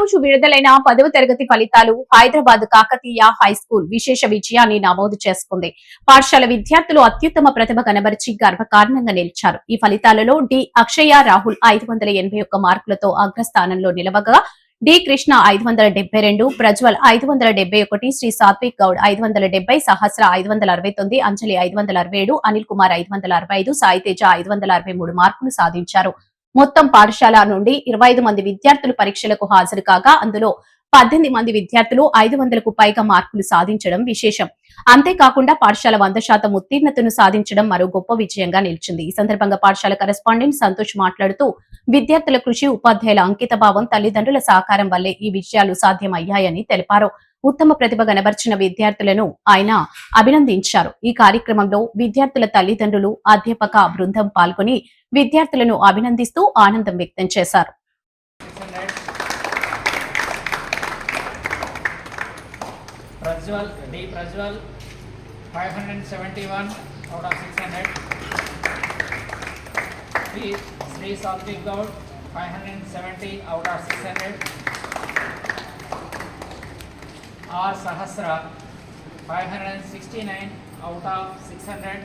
రోజు విడుదలైన 10వ తరగతి ఫలితాలు హైదరాబాద్ కాకతీయ హైస్కూల్ విశేష విజయాన్ని నమోదు చేసుకుంది. పాఠశాల విద్యార్థులు అత్యుత్తమ ప్రతిభ కనబరిచి గర్వకారణంగా నిలిచారు. ఈ ఫలితాలలో డి అక్షయ రాహుల్ 581 మార్కులతో అగ్రస్థానంలో నిలవగా, డి కృష్ణ 572, ప్రజ్వల్ 571, శ్రీ సాత్విక్ గౌడ్ 570, సహస్ర 569, అంజలి 567, అనిల్ కుమార్ 565, సాయితేజ 563 మార్కులు సాధించారు. మొత్తం పాఠశాల నుండి 25 మంది విద్యార్థులు పరీక్షలకు హాజరు కాగా, అందులో 18 మంది విద్యార్థులు 500కు పైగా మార్కులు సాధించడం విశేషం. అంతేకాకుండా పాఠశాల 100% ఉత్తీర్ణతను సాధించడం మరో గొప్ప విజయంగా నిలిచింది. ఈ సందర్భంగా పాఠశాల కరెస్పాండెంట్ సంతోష్ మాట్లాడుతూ, విద్యార్థుల కృషి, ఉపాధ్యాయుల అంకితభావం, తల్లిదండ్రుల సహకారం వల్లే ఈ విజయాలు సాధ్యమయ్యాయని తెలిపారు. ఉత్తమ ప్రతిభ కనబర్చిన విద్యార్థులను ఆయన అభినందించారు. ఈ కార్యక్రమంలో విద్యార్థుల తల్లిదండ్రులు, అధ్యాపక బృందం పాల్గొని విద్యార్థులను అభినందిస్తూ ఆనందం వ్యక్తం చేశారు. Prajwal 571 out of 600. Sri Satvik Gaud 570 out of 600. R Sahasra 569 out of 600.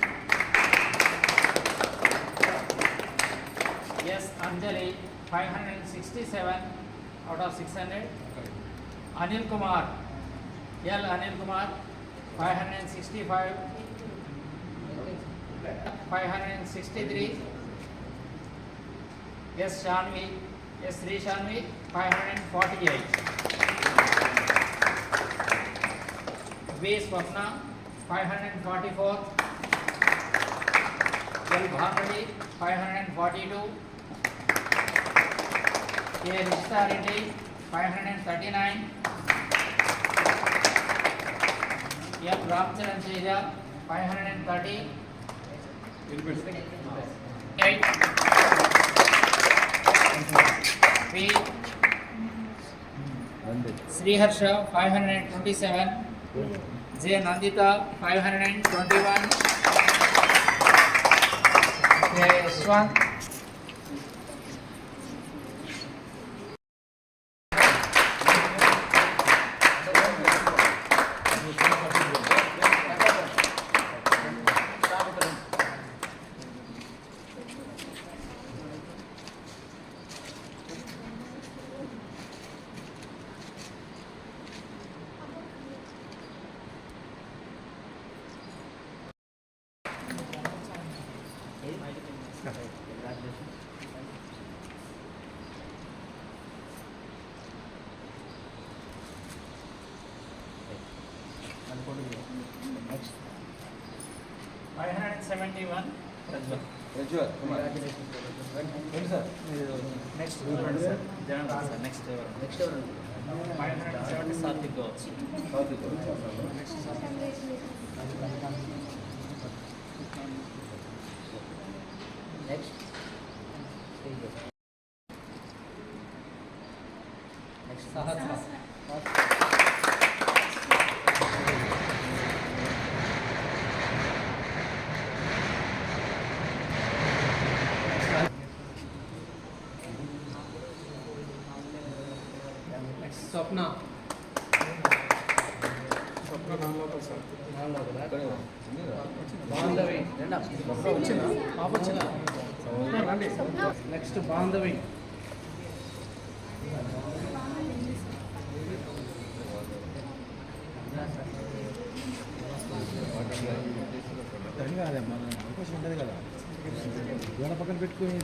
S Anjali 567 out of 600. Anil Kumar 565, 563. S Sri Shanvi 548. V Swapna 544. L Bhanadi 542. K Rishta Reddy 539. M Ramcharan Seja 530. P Sriharsha 527. J Nandita 521. J Swant Next 571 Prajwal. When sir? Next sir. Next 570 Satvik Gaud. Next Sahasra. Swapna Bandhavi. Next Bandhavi. అవకాశం ఉంటుంది కదా, గోడ పక్కన పెట్టుకుని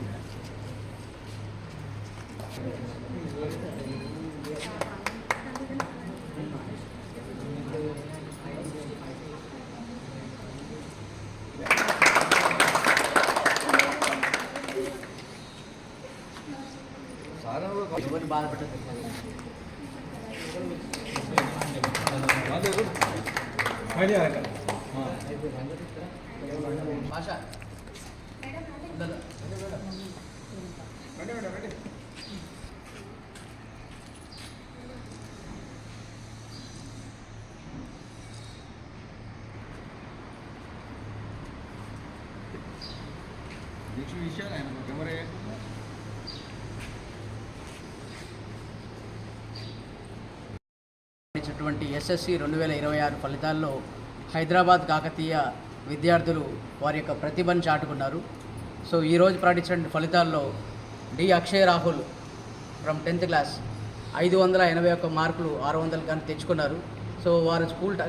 ఎవరు బాధపడదు. భాష విషయాలు ఆయన కెమెరా ప్రకటించినటువంటి ఎస్ఎస్సి 2026 ఫలితాల్లో హైదరాబాద్ కాకతీయ విద్యార్థులు వారి యొక్క ప్రతిభను చాటుకున్నారు. సో ఈరోజు ప్రకటించిన ఫలితాల్లో D Akshay Rahul from 10th class 581 మార్కులు 600 కానీ తెచ్చుకున్నారు. సో వారు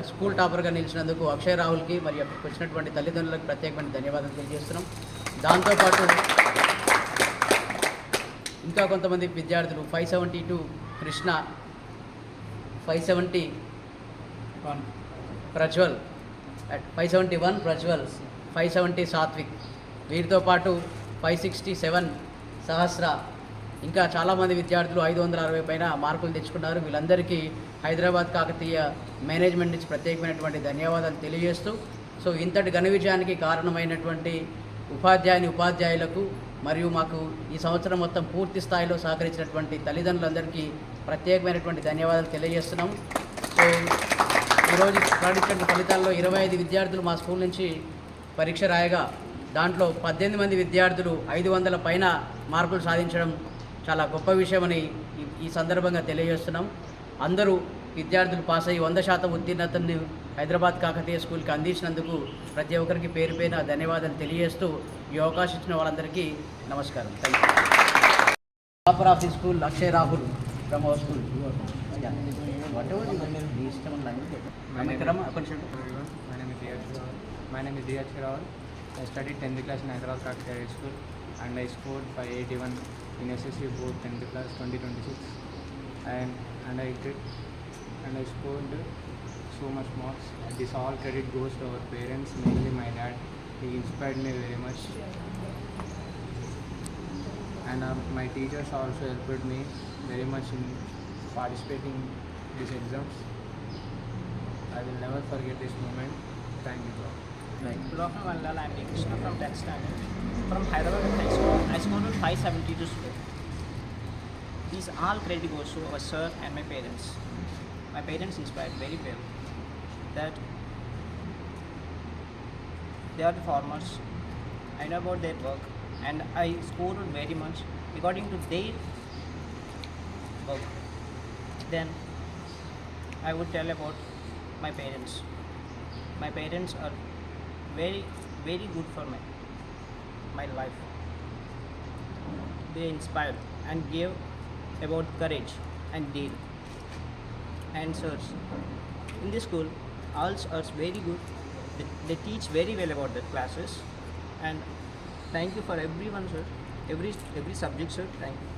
స్కూల్ టాపర్గా నిలిచినందుకు అక్షయ్ రాహుల్కి మరియు అక్కడికి వచ్చినటువంటి తల్లిదండ్రులకు ప్రత్యేకమైన ధన్యవాదాలు తెలియజేస్తున్నాం. దాంతోపాటు ఇంకా కొంతమంది విద్యార్థులు 572 కృష్ణ, 571 ప్రజ్వల్, 570 సాత్విక్, వీరితో పాటు 567 సహస్ర, ఇంకా చాలామంది విద్యార్థులు 560 పైన మార్కులు తెచ్చుకున్నారు. వీళ్ళందరికీ హైదరాబాద్ కాకతీయ మేనేజ్మెంట్ నుంచి ప్రత్యేకమైనటువంటి ధన్యవాదాలు తెలియజేస్తూ, సో ఇంతటి ఘన విజయానికి కారణమైనటువంటి ఉపాధ్యాయులకు మరియు మాకు ఈ సంవత్సరం మొత్తం పూర్తి స్థాయిలో సహకరించినటువంటి తల్లిదండ్రులందరికీ ప్రత్యేకమైనటువంటి ధన్యవాదాలు తెలియజేస్తున్నాం. సో ఈరోజు ప్రకటించిన ఫలితాల్లో 25 విద్యార్థులు మా స్కూల్ నుంచి పరీక్ష రాయగా దాంట్లో 18 మంది విద్యార్థులు 500 పైన మార్కులు సాధించడం చాలా గొప్ప విషయమని ఈ సందర్భంగా తెలియజేస్తున్నాం. అందరూ విద్యార్థులు పాస్ అయ్యి 100% ఉత్తీర్ణతను హైదరాబాద్ కాకతీయ స్కూల్కి అందించినందుకు ప్రతి ఒక్కరికి పేరు పేరున ధన్యవాదాలు తెలియజేస్తూ ఈ అవకాశం ఇచ్చిన వాళ్ళందరికీ నమస్కారం. Thank you. Topper of the school Akshay Rahul from our school. My name is D. Akshay Rahul. I studied 10th class in Hyderabad Kakatiya High School and I scored 581 in SSC board 10th class 2026 and I scored so much marks. This all credit goes to our parents, mainly my dad. He inspired me very much and my teachers also helped me very much in participating in these exams. I will never forget this moment. Thank you, bro. Good afternoon, I am Krishna from 10th standard. From Hyderabad High School, I scored 572 score. These all credit goes to our sir and my parents. My parents inspired very well that they are the farmers. I know about their work and I scored very much according to their work. Then I would tell about my parents. My parents are very, very good for my life. They inspired and gave about courage and deal. And sirs, in this school, all are very good. They teach very well about their classes. And thank you for everyone, sir. Every subject, sir. Thank you.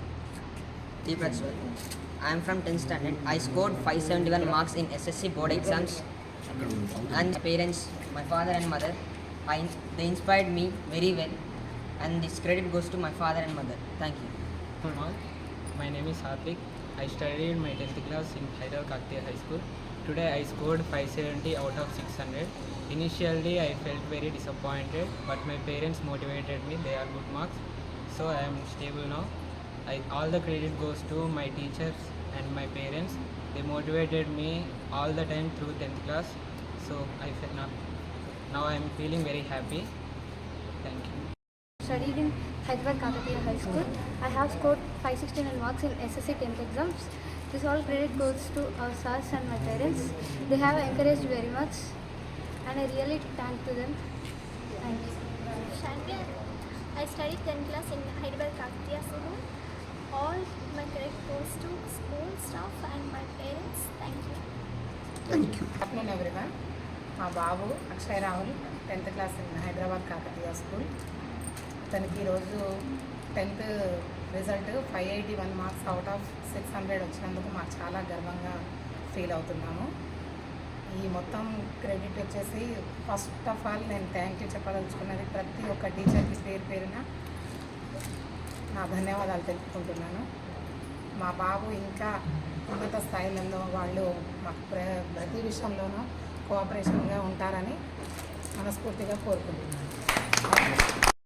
Deepak sir, I am from 10th standard. I scored 571 marks in SSC board exams. And my parents, my father and mother, they inspired me very well. And this credit goes to my father and mother. Thank you. My name is Hardik. I studied my 10th class in Hyderabad Kakatiya High School. Today I scored 570 out of 600. Initially I felt very disappointed, but my parents motivated me. They are good marks, so I am stable now. All the credit goes to my teachers and my parents. They motivated me all the time through 10th class, so now I am feeling very happy. Thank you. Studied in Hyderabad Kakatiya High School. I have scored 569 marks in SSC 10th exams. This all credit goes to our sirs and my parents. They have encouraged very much and I really thank to them. Thank you. Shanti, I studied 10th class in Hyderabad Kakatiya School. All my credit goes to school staff and my parents. Thank you. Afternoon everyone. మా బాబు Akshay Rahul 10th class in Hyderabad Kakatiya school. తనకి ఈరోజు 10th result 581 marks out of 600 వచ్చినందుకు మాకు చాలా గర్వంగా feel అవుతున్నాము. ఈ మొత్తం క్రెడిట్ వచ్చేసి ఫస్ట్ ఆఫ్ ఆల్ నేను థ్యాంక్ యూ చెప్పదలుచుకున్నది ప్రతి ఒక్క టీచర్కి పేరు పేరున నా ధన్యవాదాలు తెలుపుకుంటున్నాను. మా బాబు ఇంకా ఉన్నత స్థాయిలలో వాళ్ళు మాకు ప్రతి విషయంలోనూ కోఆపరేషన్గా ఉంటారని మనస్ఫూర్తిగా కోరుకుంటున్నాను.